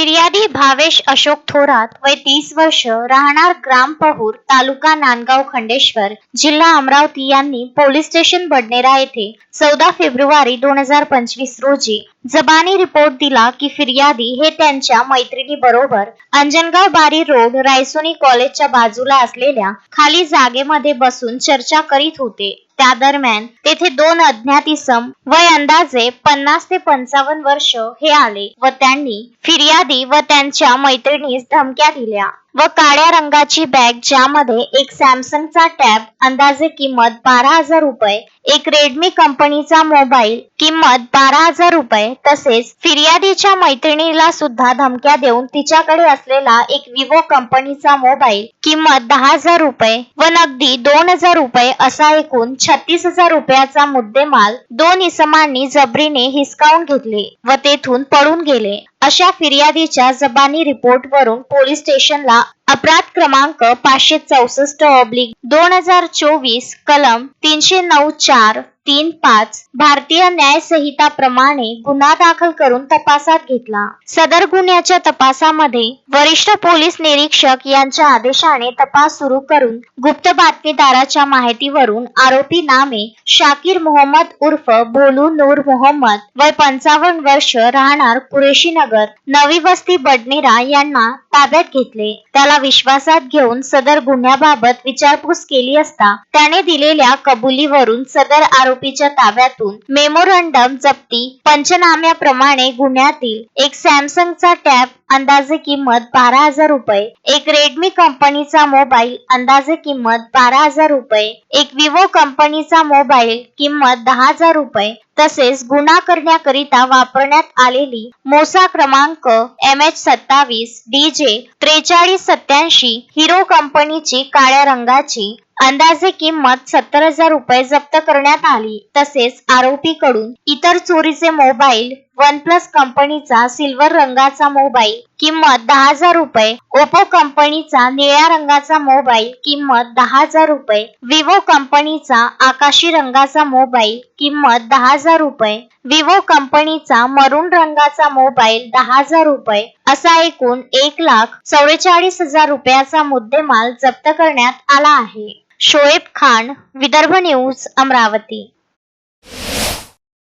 फिर्यादी भावेश अशोक थोरात वय 30 वर्ष राहणार ग्राम पहूर तालुका नांदगाव खंडेश्वर जिल्हा अमरावती यांनी पोलीस स्टेशन बडनेरा येथे 14 फेब्रुवारी 2025 रोजी जबानी रिपोर्ट दिला की फिर्यादी हे त्यांच्या मैत्रिणी बरोबर अंजनगाव बारी रोड रायसोनी कॉलेजच्या बाजूला असलेल्या खाली जागेमध्ये बसून चर्चा करीत होते। त्या दरम्यान तेथे दोन अज्ञात इसम वय अंदाजे 50 ते 55 वर्ष हे आले व त्यांनी फिर्यादी व त्यांच्या मैत्रिणीस धमक्या दिल्या व काळ्या रंगाची बॅग ज्यामध्ये एक सॅमसंगचा टॅब अंदाजे किंमत 12,000 रुपये, एक रेडमी कंपनीचा मोबाईल किंमत 12,000 रुपये तसेच फिर्यादीच्या मैत्रिणीला सुद्धा धमक्या देऊन तिच्याकडे असलेला एक विवो कंपनीचा मोबाईल किंमत 10,000 रुपये व नगदी 2,000 रुपये असा एकूण 36,000 रुपयाचा मुद्देमाल दोन इसमांनी जबरीने हिसकावून घेतले व तेथून पळून गेले। अशा फिर्यादीच्या जबानी रिपोर्ट वरून पोलीस स्टेशनला अपराध क्रमांक 564/2024 कलम 309(4)(3)(5) भारतीय न्याय संहिता प्रमाणे गुन्हा दाखल करून तपासात घेतला। सदर गुन्ह्याच्या तपासामध्ये वरिष्ठ पोलीस निरीक्षक यांच्या आदेशाने तपास सुरू करून गुप्त बातमीदाराच्या माहितीवरून आरोपी नामे शाकीर मोहम्मद उर्फ भोलू नूर मोहम्मद वय 55 वर्ष राहणार कुरेशी नगर नवी वस्ती बडनेरा यांना ताब्यात घेतले। त्याला विश्वासात घेऊन सदर गुन्ह्याबाबत विचारपूस केली असता त्याने दिलेल्या कबुलीवरून सदर आरोपीच्या ताब्यातून मेमोरंडम जप्ती पंचनाम्याप्रमाणे गुन्ह्यातील एक सॅमसंगचा टॅब अंदाजे किंमत 12,000 रुपये, एक रेडमी कंपनीचा मोबाईल अंदाजे किंमत 12,000 रुपये, एक विवो कंपनीचा मोबाईल किंमत 10,000 रुपये तसेच गुन्हा करण्याकरिता वापरण्यात आलेली मोसा क्रमांक MH27 DJ 4387 हिरो कंपनीची काळ्या रंगाची अंदाजे किंमत 70,000 रुपये जप्त करण्यात आली। तसेच आरोपीकडून इतर चोरीचे मोबाईल OnePlus कंपनीचा सिल्वर रंगाचा मोबाईल किंमत 10,000 रुपये, ओप्पो कंपनीचा निळ्या रंगाचा मोबाईल किंमत 10,000 रुपये, विवो कंपनीचा आकाशी रंगाचा मोबाईल किंमत 10,000 रुपये, विवो कंपनीचा मरून रंगाचा मोबाईल 10,000 रुपये असा एकूण 1,44,000 रुपयाचा मुद्देमाल जप्त करण्यात आला आहे। शोएब खान, विदर्भ न्यूज, अमरावती।